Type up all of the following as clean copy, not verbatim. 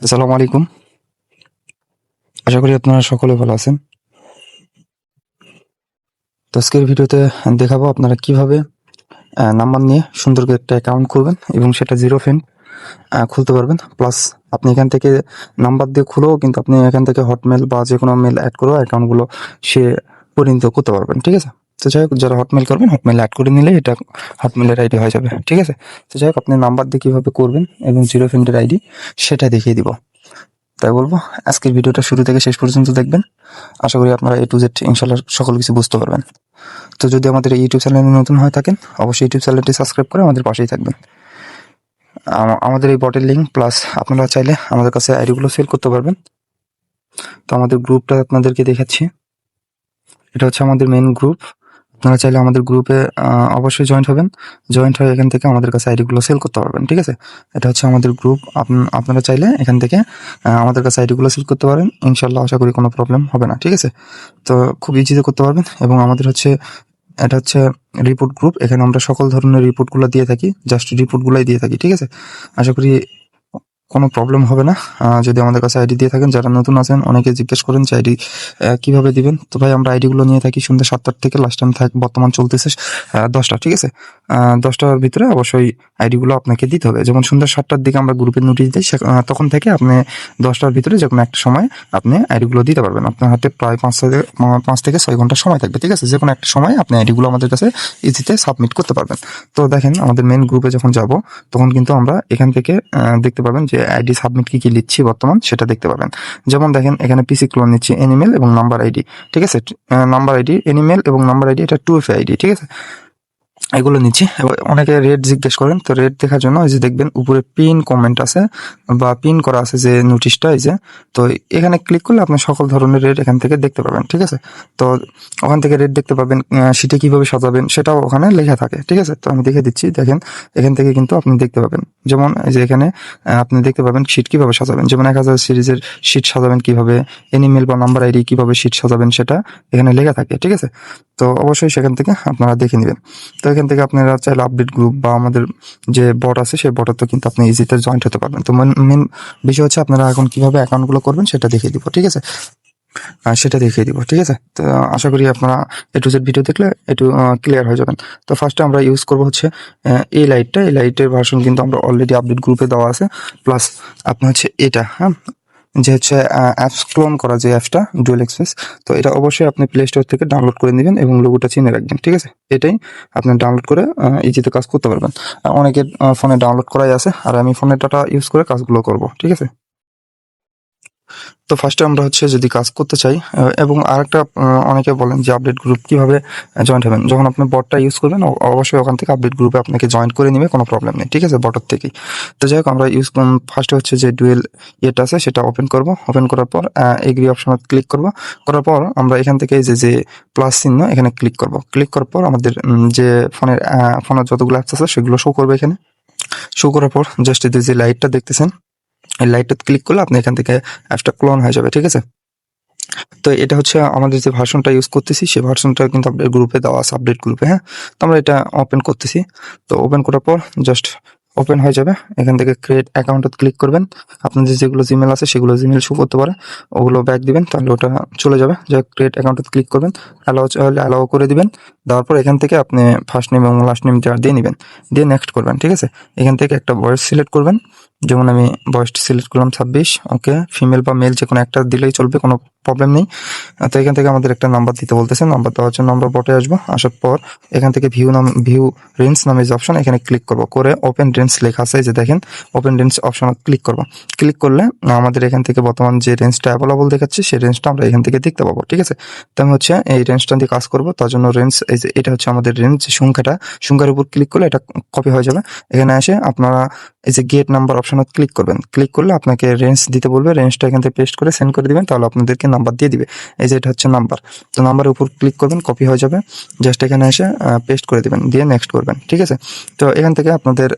আসসালামু আলাইকুম। আশা করি আপনারা সকলে ভালো আছেন। তো আজকের ভিডিওতে দেখাবো আপনারা কিভাবে নাম্বার নিয়ে সুন্দর করে একটা অ্যাকাউন্ট করবেন এবং সেটা জিরো ফেন খুলতে পারবেন। প্লাস আপনি এখান থেকে নাম্বার দিয়ে খুলেও কিন্তু আপনি এখান থেকে হটমেল বা যে কোনো মেল অ্যাড করেও অ্যাকাউন্টগুলো সে পরিণত করতে পারবেন। ঠিক আছে? তো যাই হোক, যারা হটমেল করবেন হটমেল অ্যাড করে নিলে এটা হটমেলের আইডি হয়ে যাবে। ঠিক আছে? তো যাই হোক, আপনি নাম্বার দিয়ে কীভাবে করবেন এবং জিরো ফেন্ডের আইডি সেটা দেখিয়ে দিব। তাই বলবো আজকের ভিডিওটা শুরু থেকে শেষ পর্যন্ত দেখবেন। আশা করি আপনারা A to Z ইনশাল্লাহ সকল কিছু বুঝতে পারবেন। তো যদি আমাদের এই ইউটিউব চ্যানেলে নতুন হয়ে থাকেন, অবশ্যই ইউটিউব চ্যানেলটি সাবস্ক্রাইব করে আমাদের পাশেই থাকবেন। আমাদের এই বটের লিঙ্ক প্লাস আপনারা চাইলে আমাদের কাছে আইডিগুলো সেল করতে পারবেন। তো আমাদের গ্রুপটা আপনাদেরকে দেখাচ্ছি। এটা হচ্ছে আমাদের মেন গ্রুপ। আপনারা চাইলে আমাদের গ্রুপে অবশ্যই জয়েন্ট হবেন। জয়েন্ট হয়ে এখান থেকে আমাদের কাছে আইডিগুলো সেল করতে পারবেন। ঠিক আছে? এটা হচ্ছে আমাদের গ্রুপ। আপনারা চাইলে এখান থেকে আমাদের কাছে আইডিগুলো সেল করতে পারেন। ইনশাল্লাহ আশা করি কোনো প্রবলেম হবে না। ঠিক আছে? তো খুব ইজিতে করতে পারবেন। এবং আমাদের হচ্ছে এটা হচ্ছে রিপোর্ট গ্রুপ। এখানে আমরা সকল ধরনের রিপোর্টগুলো দিয়ে থাকি। জাস্ট রিপোর্টগুলোই দিয়ে থাকি। ঠিক আছে? আশা করি কোনো প্রবলেম হবে না যদি আমাদের কাছে আইডি দিয়ে থাকেন। যারা নতুন আছেন অনেকে জিজ্ঞেস করেন যে আইডি কীভাবে দিবেন। তো ভাই, আমরা আইডিগুলো নিয়ে থাকি সন্ধ্যা 7টার থেকে। লাস্ট টাইম বর্তমান চলতেছে 10টা। ঠিক আছে? 10টার ভিতরে অবশ্যই আইডিগুলো আপনাকে দিতে হবে। যেমন সন্ধ্যা 7টার দিকে আমরা গ্রুপে নোটিশ দিই, তখন থেকে আপনি 10টার ভিতরে যে কোনো একটা সময় আপনি আইডিগুলো দিতে পারবেন। আপনার হাতে প্রায় 5 থেকে 6 ঘন্টা সময় থাকবে। ঠিক আছে? যে কোনো একটা সময় আপনি আইডিগুলো আমাদের কাছে ইজিতে সাবমিট করতে পারবেন। তো দেখেন, আমাদের মেন গ্রুপে যখন যাব তখন কিন্তু আমরা এখান থেকে দেখতে পাবেন যে আইডি সাবমিট কি নিচ্ছি বর্তমান সেটা দেখতে পাবেন। যেমন দেখেন, এখানে পিসি ক্লোন নিচ্ছি, এনিমেল এবং নাম্বার আইডি। ঠিক আছে? নাম্বার আইডি, এনিমেল এবং নাম্বার আইডি, এটা 2FA আইডি। ঠিক আছে? এগুলো নিচ্ছি। অনেকে রেট জিজ্ঞেস করেন, তো রেট দেখার জন্য এই যে দেখবেন উপরে পিন কমেন্ট আছে বা পিন করা আছে যে নোটিশটা, এই যে, তো এখানে ক্লিক করলে আপনি সকল ধরনের রেট এখান থেকে দেখতে পাবেন। ঠিক আছে? তো ওখান থেকে রেট দেখতে পাবেন। সিটে কিভাবে সাজাবেন সেটাও ওখানে লেখা থাকে। ঠিক আছে? তো আমি দেখে দিচ্ছি। দেখেন, এখান থেকে কিন্তু আপনি দেখতে পাবেন। যেমন এই যে এখানে আপনি দেখতে পাবেন সিট কিভাবে সাজাবেন। যেমন 1000 সিরিজের সিট সাজাবেন কিভাবে, এনিমেল বা নাম্বার আইডি কিভাবে সিট সাজাবেন সেটা এখানে লেখা থাকে। ঠিক আছে? তো অবশ্যই সেখান থেকে আপনারা দেখে নেবেন। তো এখান থেকে আপনারা চাইলে আপডেট গ্রুপ বা আমাদের যে বট আছে সেই বটে তো কিন্তু আপনি ইজিতে জয়েন্ট হতে পারবেন। তো মেন বিষয় হচ্ছে আপনারা এখন কিভাবে অ্যাকাউন্টগুলো করবেন সেটা দেখিয়ে দিব। ঠিক আছে? সেটা দেখিয়ে দিব। ঠিক আছে? তো আশা করি আপনারা A to Z ভিডিও দেখলে একটু ক্লিয়ার হয়ে যাবেন। তো ফার্স্টে আমরা ইউজ করবো হচ্ছে এই লাইটটা। এই লাইটের ভার্সন কিন্তু আমরা অলরেডি আপডেট গ্রুপে দেওয়া আছে। প্লাস আপনি হচ্ছে এটা, হ্যাঁ, যে হচ্ছে অ্যাপস ক্লোন করা যে অ্যাপসটা ডুয়েল এক্সপ্রেস। তো এটা অবশ্যই আপনি প্লে স্টোর থেকে ডাউনলোড করে নেবেন এবং লোগোটা চিনে রাখবেন। ঠিক আছে? এটাই আপনি ডাউনলোড করে ইজিতে কাজ করতে পারবেন। অনেকের ফোনে ডাউনলোড করাই আছে, আর আমি ফোনের ডাটা ইউজ করে কাজগুলো করব। ঠিক আছে? তো ফার্স্টে আমরা হচ্ছে যদি কাজ করতে চাই, এবং আরেকটা অনেকে বলেন যে আপডেট গ্রুপ কিভাবে জয়েন্ট হবেন। যখন আপনি বটটা ইউজ করবেন অবশ্যই ওখান থেকে আপডেট গ্রুপে আপনাকে জয়েন করে নিবে, কোনো প্রবলেম নেই। ঠিক আছে? বটের থেকেই। তো যাই হোক, আমরা ফার্স্টে হচ্ছে যে ডুয়েল ইয়েটা আছে সেটা ওপেন করব। ওপেন করার পর এগ্রি অপশনে ক্লিক করব। করার পর আমরা এখান থেকে যে প্লাস চিহ্ন এখানে ক্লিক করব। ক্লিক করার পর আমাদের যে ফোনের যতগুলো অ্যাপস আছে সেগুলো শো করবে। এখানে শো করার পর জাস্ট যে লাইটটা দেখতেছেন, এই লাইটটা ক্লিক করলে আপনি এখান থেকে অ্যাপসটা ক্লোন হয়ে যাবে। ঠিক আছে? তো এটা হচ্ছে আমাদের যে ভার্সনটা ইউজ করতেছি সেই ভার্সনটা কিন্তু আপডেট গ্রুপে দেওয়া আছে, আপডেট গ্রুপে। হ্যাঁ, তো আমরা এটা ওপেন করতেছি। তো ওপেন করার পর জাস্ট ওপেন হয়ে যাবে। এখান থেকে ক্রিয়েট অ্যাকাউন্টে ক্লিক করবেন। আপনাদের যেগুলো জিমেল আছে সেগুলো জিমেল শো করতে পারে, ওগুলো ব্যাক দিবেন, তাহলে ওটা চলে যাবে। যে ক্রিয়েট অ্যাকাউন্টে ক্লিক করবেন, অ্যালাউ চাইলে অ্যালাউ করে দিবেন। দেওয়ার পর এখান থেকে আপনি ফার্স্ট নেম এবং লাস্ট নেম দিয়ে নেবেন, দিয়ে নেক্সট করবেন। ঠিক আছে? এখান থেকে একটা বয়স সিলেক্ট করবেন। যেমন আমি বয়সটা সিলেক্ট করলাম 26। ওকে, ফিমেল বা মেল যে কোনো একটা দিলেই চলবে, কোনো প্রবলেম নেই। তো এখান থেকে আমাদের একটা নাম্বার দিতে বলতেছে। নাম্বার দেওয়ার জন্য আমরা বটে আসবো। আসার পর এখান থেকে ভিউ রেঞ্জ নামে যে অপশন, এখানে ক্লিক করব। করে ওপেন রেঞ্জ লেখা আছে, যে দেখেন ওপেন রেঞ্জ অপশন ক্লিক করব। ক্লিক করলে আমাদের এখান থেকে বর্তমান যে রেঞ্জটা অ্যাভেলেবল দেখাচ্ছে সেই রেঞ্জটা আমরা এখান থেকে দেখতে পাবো। ঠিক আছে? তো আমি হচ্ছে এই রেঞ্জটা দিয়ে কাজ করব। তার জন্য রেঞ্জ, এই যে এটা হচ্ছে আমাদের রেঞ্জ সংখ্যার উপর ক্লিক করলে এটা কপি হয়ে যাবে। এখানে এসে আপনারা এই যে গেট নাম্বার অপশনে ক্লিক করবেন। ক্লিক করলে আপনাকে রেঞ্জ দিতে বলবে। রেঞ্জটা এখান থেকে পেস্ট করে সেন্ড করে দিবেন, তাহলে আপনাদেরকে নাম্বার দিয়ে দিবে। এই যে এটা হচ্ছে নাম্বার। তো নাম্বারের উপর ক্লিক করবেন, কপি হয়ে যাবে। জাস্ট এখানে এসে পেস্ট করে দিবেন, দিয়ে নেক্সট করবেন। ঠিক আছে? তো এখান থেকে আপনাদের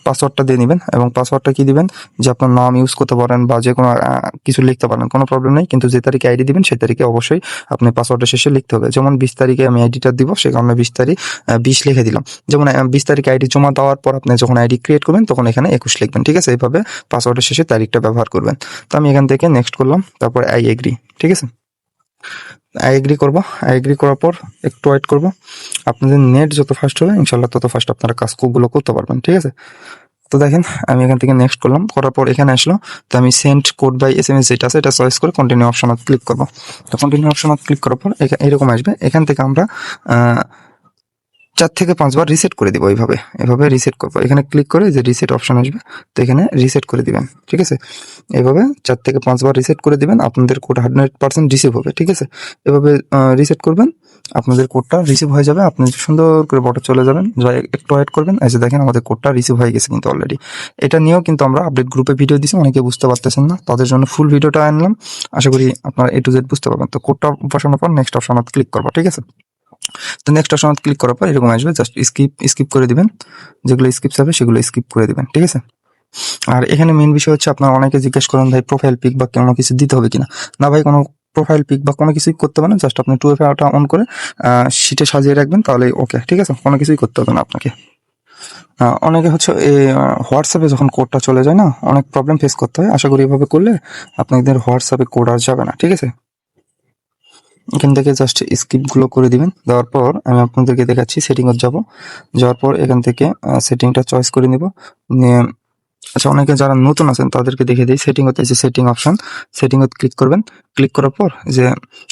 পাসওয়ার্ডটা দিয়ে নেবেন এবং পাসওয়ার্ডটা কি দিবেন যে আপনার নাম ইউজ করতে পারেন বা যে কোনো কিছু লিখতে পারেন, কোনো প্রবলেম নেই, কিন্তু যে তারিখে আইডি দিবেন সেই তারিখে অবশ্যই আপনি পাসওয়ার্ডের শেষে লিখতে হবে। যেমন 20 তারিখে আমি আইডিটা দিব, সে কারণে 20 তারিখ 20 লিখে দিলাম। যেমন 20 তারিখে আইডি জমা দেওয়ার পর আপনি যখন আইডি ক্রিয়েট করবেন তখন এখানে 21 লিখবেন, ঠিক আছে? এইভাবে পাসওয়ার্ডের শেষে তারিখটা ব্যবহার করবেন। তো আমি এখান থেকে নেক্সট করলাম, তারপর আই এগ্রি, ঠিক আছে? আই এগ্রি করবো। আই এগ্রি করার পর একটু ওয়েট করবো। আপনাদের নেট যত ফাস্ট হবে ইনশাল্লাহ তত ফাস্ট আপনারা কাজগুলো করতে পারবেন, ঠিক আছে? তো দেখেন আমি এখান থেকে নেক্সট করলাম, করার পর এখানে আসলো। তো আমি সেন্ড কোড বাই SMS যেটা আছে এটা চয়েস করে কন্টিনিউ অপশনত ক্লিক করবো। তো কন্টিনিউ অপশনত ক্লিক করার পর এরকম আসবে। এখান থেকে আমরা 4 থেকে 5 বার রিসেট করে দিব। এভাবে রিসেট করবো। এখানে ক্লিক করে যে রিসেট অপশন আসবে, তো এখানে রিসেট করে দিবেন, ঠিক আছে? এভাবে 4 থেকে 5 বার রিসেট করে দিবেন, আপনাদের কোড 100% রিসিভ হবে, ঠিক আছে? এভাবে রিসেট করবেন, আপনাদের কোডটা রিসিভ হয়ে যাবে। আপনি সুন্দর করে বটে চলে যাবেন, একটু ওয়েট করবেন। এই যে দেখেন আমাদের কোডটা রিসিভ হয়ে গেছে কিন্তু অলরেডি। এটা নিয়েও কিন্তু আমরা আপডেট গ্রুপে ভিডিও দিছি, অনেকে বুঝতে পারতেছেন না, তাদের জন্য ফুল ভিডিওটা আনলাম। আশা করি আপনারা A to Z বুঝতে পারবেন। তো কোডটা বসানোর পর নেক্সট অপশনত ক্লিক করবো, ঠিক আছে? তো নেক্সট অপশনত ক্লিক করার পর এরকম আসবে, জাস্ট স্কিপ করে দিবেন। যেগুলো স্কিপ হবে সেগুলো স্কিপ করে দিবেন, ঠিক আছে? আর এখানে মেইন বিষয় হচ্ছে আপনারা অনেকে জিজ্ঞেস করেন ভাই প্রোফাইল পিক বা কোনো কিছু দিতে হবে কিনা। না ভাই, কোনো প্রোফাইল পিক বা কোনো কিছুই করতে পারেন, জাস্ট আপনি 2FA অন করে শিটে সাজিয়ে রাখবেন, তাহলে ওকে, ঠিক আছে? কোনো কিছুই করতে হবে না আপনাকে। অনেকে হচ্ছে হোয়াটসঅ্যাপে যখন কোডটা চলে যায় না, অনেক প্রবলেম ফেস করতে হয়। আশা করি এভাবে করলে আপনাদের হোয়াটসঅ্যাপে কোড আর যাবে না, ঠিক আছে? এখান থেকে জাস্ট স্কিপগুলো করে দিবেন। দেওয়ার পর আমি আপনাদেরকে দেখাচ্ছি, সেটিংয়ে যাওয়ার পর এখান থেকে সেটিংটা চয়েস করে নিব। নিয়ে আচ্ছা, অনেকে যারা নতুন আছেন তাদেরকে দেখে দিই। সেটিং হতে যে সেটিং অপশন, সেটিংয়ে ক্লিক করবেন। ক্লিক করার পর যে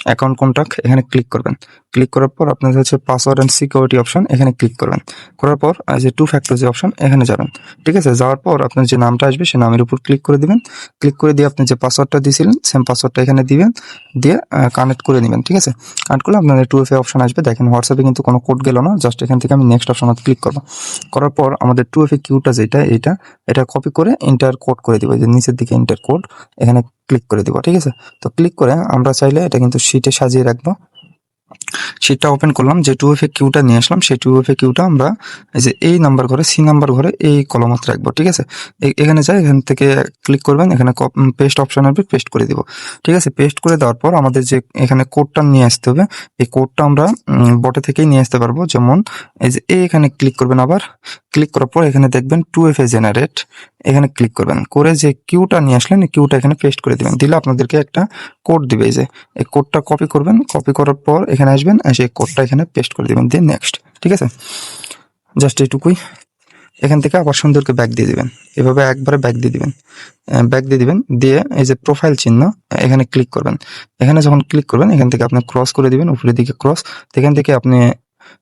অ্যাকাউন্ট কন্ট্যাক্ট এখানে ক্লিক করবেন। ক্লিক করার পর আপনাদের হচ্ছে পাসওয়ার্ড অ্যান্ড সিকিউরিটি অপশন, এখানে ক্লিক করবেন। করার পর যে 2 ফ্যাক্টর যে অপশন এখানে যাবেন, ঠিক আছে? যাওয়ার পর আপনার যে নামটা আসবে সেই নামের উপর ক্লিক করে দিবেন। ক্লিক করে দিয়ে আপনি যে পাসওয়ার্ডটা দিয়েছিলেন সেম পাসওয়ার্ডটা এখানে দিবেন, দিয়ে কানেক্ট করে নেবেন, ঠিক আছে? কানেক্ট করলে আপনাদের 2FA অপশন আসবে। দেখেন হোয়াটসঅ্যাপে কিন্তু কোনো কোড গেল না, জাস্ট এখান থেকে আমি নেক্সট অপশনত ক্লিক করবো। করার পর আমাদের 2FA কিউটা যেটা এটা কপি করে এন্টার কোড করে দিব, যে নিচের দিকে এন্টার কোড এখানে ক্লিক করে দিব, ঠিক আছে? তো ক্লিক করে আমরা চাইলে এটা কিন্তু শিটে সাজিয়ে রাখবো। শিটটা ওপেন করলাম, যে 2FA কিউটা নিয়ে আসলাম সেই 2FA কিউটা আমরা এই যে এই নাম্বার ঘরে, সি নাম্বার ঘরে এই কলমত রাখবো, ঠিক আছে? এখানে যাই, এখান থেকে ক্লিক করবেন, এখানে পেস্ট অপশন আসবে, পেস্ট করে দিব, ঠিক আছে? পেস্ট করে দেওয়ার পর আমাদের যে এখানে কোডটা নিয়ে আসতে হবে, এই কোডটা আমরা বটে থেকেই নিয়ে আসতে পারবো। যেমন এই যে এখানে ক্লিক করবেন, আবার ক্লিক করার পর এখানে দেখবেন 2FA জেনারেট, এখানে ক্লিক করবেন। করে যে কিউটা নিয়ে আসলেন এই কিউটা এখানে পেস্ট করে দিবেন। দিলে আপনাদেরকে একটা কোড দিবে, এই যে এই কোডটা কপি করবেন। কপি করার পর এখানে আসবেন, সেই কোডটা এখানে পেস্ট করে দিবেন, দিয়ে নেক্সট, ঠিক আছে? জাস্ট এইটুকুই। এখান থেকে আবার সুন্দরকে ব্যাক দিয়ে দিবেন। এভাবে একবারে ব্যাক দিয়ে দিবেন, দিয়ে এই যে প্রোফাইল চিহ্ন এখানে ক্লিক করবেন। এখানে যখন ক্লিক করবেন এখান থেকে আপনি ক্রস করে দিবেন, উপরের দিকে ক্রস। এখান থেকে আপনি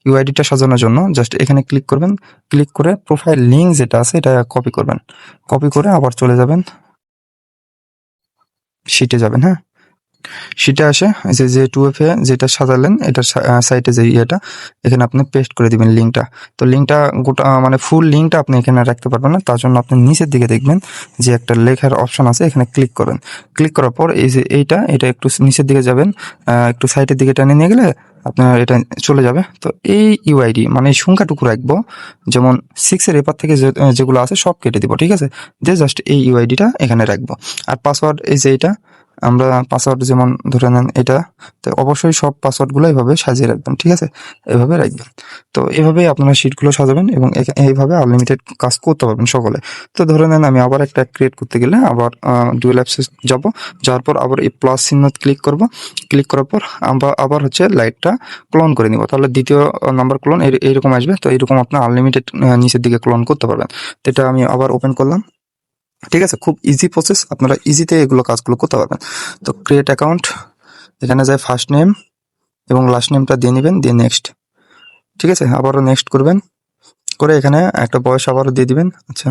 ইউআইডিটা সাজানোর জন্য জাস্ট এখানে ক্লিক করবেন। ক্লিক করে প্রোফাইল লিঙ্ক যেটা আছে এটা কপি করবেন। কপি করে আবার চলে যাবেন, শিটে যাবেন। হ্যাঁ, শিটে আসে যে 2FA যেটা সাজালেন এটার সাইটে যে ইয়েটা এখানে আপনি পেস্ট করে দিবেন লিঙ্কটা। তো লিঙ্কটা গোটা মানে ফুল লিঙ্কটা আপনি এখানে রাখতে পারবেন না, তার জন্য আপনি নিচের দিকে দেখবেন যে একটা লেখার অপশন আছে, এখানে ক্লিক করবেন। ক্লিক করার পর এই যে এটা একটু নিচের দিকে যাবেন, একটু সাইডের দিকে টেনে নিয়ে গেলে আপনার এটা চলে যাবে। তো এই ইউআইডি মানে এই সংখ্যাটুকু রাখবো, যেমন 6-এর এপার থেকে যেগুলো আছে সব কেটে দিব, ঠিক আছে? যে জাস্ট এই ইউআইডিটা এখানে রাখবো। আর পাসওয়ার্ড এই যে এটা আমরা পাসওয়ার্ড যেমন ধরে নেন এটা, তো অবশ্যই সব পাসওয়ার্ডগুলো এইভাবে সাজিয়ে রাখবেন, ঠিক আছে? এভাবে রাখবেন। তো এভাবেই আপনারা শিটগুলো সাজাবেন এবং এইভাবে আনলিমিটেড কাজ করতে পারবেন সকলে। তো ধরে নেন আমি আবার একটা ক্রিয়েট করতে গেলে আবার ডুয়েল অ্যাপসে যাওয়ার পর আবার এই প্লাস চিহ্ন ক্লিক করব। ক্লিক করার পর আমরা আবার হচ্ছে লাইটটা ক্লোন করে নিব, তাহলে দ্বিতীয় নাম্বার ক্লোন এইরকম আসবে। তো এইরকম আপনার আনলিমিটেড নিচের দিকে ক্লোন করতে পারবেন। তো এটা আমি আবার ওপেন করলাম, ঠিক আছে? খুব ইজি প্রসেস, আপনারা ইজিতে এগুলো কাজগুলো করতে পারবেন। তো ক্রিয়েট অ্যাকাউন্ট, এখানে যায় ফার্স্ট নেম এবং লাস্ট নেমটা দিয়ে নেবেন, দিয়ে নেক্সট, ঠিক আছে? আবারও নেক্সট করবেন, করে এখানে একটা বয়স আবারও দিয়ে দিবেন। আচ্ছা,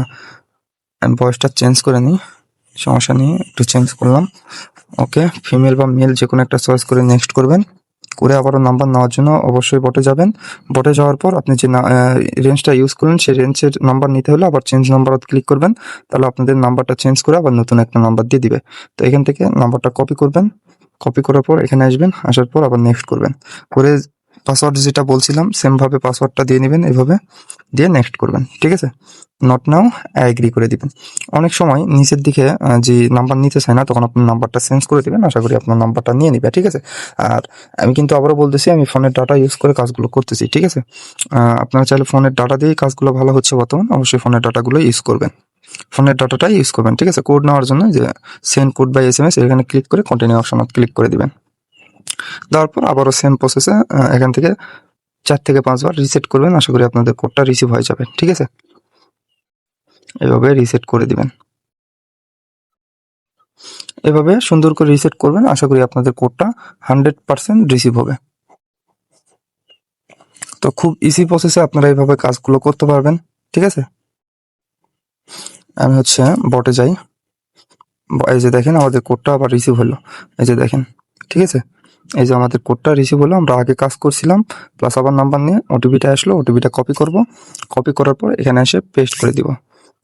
আমি বয়সটা চেঞ্জ করে নিই, সমস্যা নেই, একটু চেঞ্জ করলাম। ওকে, ফিমেল বা মেল যে কোনো একটা চয়েস করে নেক্সট করবেন। করে আবারও নাম্বার নেওয়ার জন্য অবশ্যই বটে যাবেন। বটে যাওয়ার পর আপনি যে রেঞ্জটা ইউজ করলেন সেই রেঞ্জের নাম্বার নিতে হলে আবার চেঞ্জ নাম্বার ক্লিক করবেন, তাহলে আপনাদের নাম্বারটা চেঞ্জ করে আবার নতুন একটা নাম্বার দিয়ে দিবে। তো এখান থেকে নাম্বারটা কপি করবেন, কপি করার পর এখানে আসবেন, আসার পর আবার নেক্সট করবেন। করে পাসওয়ার্ড যেটা বলছিলাম সেমভাবে পাসওয়ার্ডটা দিয়ে নেবেন, এভাবে দিয়ে নেক্সট করবেন, ঠিক আছে। নট নাও অ্যাগ্রি করে দিবেন। অনেক সময় নিচের দিকে যে নাম্বার নিতে চায় না, তখন আপনার নাম্বারটা চেঞ্জ করে দিবেন, আশা করি আপনার নাম্বারটা নিয়ে নিবে, ঠিক আছে। আর আমি কিন্তু আবারও বলতেছি, আমি ফোনের ডাটা ইউজ করে কাজগুলো করতেছি, ঠিক আছে। আপনারা চাইলে ফোনের ডাটা দিয়েই কাজগুলো ভালো হচ্ছে বর্তমান, অবশ্যই ফোনের ডাটাগুলো ইউজ করবেন, ফোনের ডাটাটাই ইউজ করবেন, ঠিক আছে। কোড নেওয়ার জন্য যে সেন্ড কোড বাই SMS এখানে ক্লিক করে কন্টিনিউ অপশন ক্লিক করে দিবেন। দেওয়ার পর আবারও সেম প্রসেসে এখান থেকে 4 থেকে 5 বার রিসেট করবেন, আশা করি আপনাদের কোডটা রিসিভ হয়ে যাবে, ঠিক আছে। এভাবে রিসেট করে দিবেন, এভাবে সুন্দর করে রিসেট করবেন, আশা করি আপনাদের কোডটা 100% রিসিভ হবে। তো খুব ইজি প্রসেসে আপনারা এইভাবে কাজগুলো করতে পারবেন, ঠিক আছে। আমি হচ্ছে বটে যাই, এই যে দেখেন আমাদের কোডটা আবার রিসিভ হলো, এই যে দেখেন, ঠিক আছে। এই যে আমাদের কোডটা রিসিভ হলো, আমরা আগে কাজ করছিলাম, প্লাস আবার নাম্বার নিয়ে ওটিপিটা আসলো, ওটিপিটা কপি করব, কপি করার পর এখানে এসে পেস্ট করে দিব,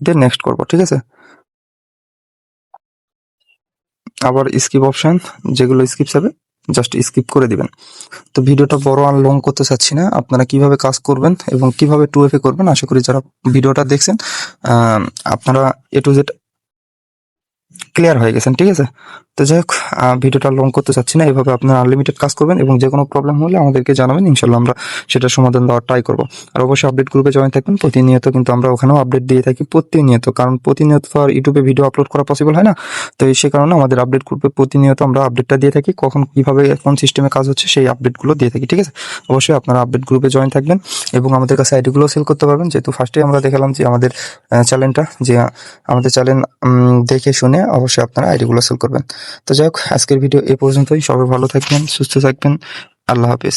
দিয়ে নেক্সট করব, ঠিক আছে। আবার স্কিপ অপশন, যেগুলো স্কিপ যাবে জাস্ট স্কিপ করে দিবেন। তো ভিডিওটা বড় আর লং করতে চাচ্ছি না, আপনারা কিভাবে কাজ করবেন এবং কিভাবে 2FA করবেন, আশা করি যারা ভিডিওটা দেখছেন আপনারা A to Z ক্লিয়ার হয়ে গেছেন, ঠিক আছে। তো যাই হোক, ভিডিওটা লং করতে চাচ্ছি না, এভাবে আপনারা আনলিমিটেড কাজ করবেন এবং যে কোনো প্রবলেম হলে আমাদেরকে জানাবেন, ইনশাল্লাহ আমরা সেটার সমাধান দেওয়ার ট্রাই করবো। আর অবশ্যই আপডেট গ্রুপে জয়েন থাকবেন, প্রতিনিয়ত কিন্তু আমরা ওখানেও আপডেট দিয়ে থাকি প্রতিনিয়ত, কারণ প্রতিনিয়ত তো আর ইউটিউবে ভিডিও আপলোড করা পসিবল হয় না। তো সে কারণে আমাদের আপডেট গ্রুপে প্রতিনিয়ত আমরা আপডেটটা দিয়ে থাকি, কখন কিভাবে কোন সিস্টেমে কাজ হচ্ছে সেই আপডেটগুলো দিয়ে থাকি, ঠিক আছে। অবশ্যই আপনারা আপডেট গ্রুপে জয়েন থাকবেন এবং আমাদের কাছে আইডিগুলো সেল করতে পারবেন, যেহেতু ফার্স্টে আমরা দেখালাম যে আমাদের চ্যানেলটা, যে আমাদের চ্যানেল দেখে শুনে অবশ্যই আপনারা আইডিগুলো সেল করবেন। তো যাই হোক, আজকের ভিডিও এই পর্যন্তই। সবাই ভালো থাকবেন, সুস্থ থাকবেন, আল্লাহ হাফেজ।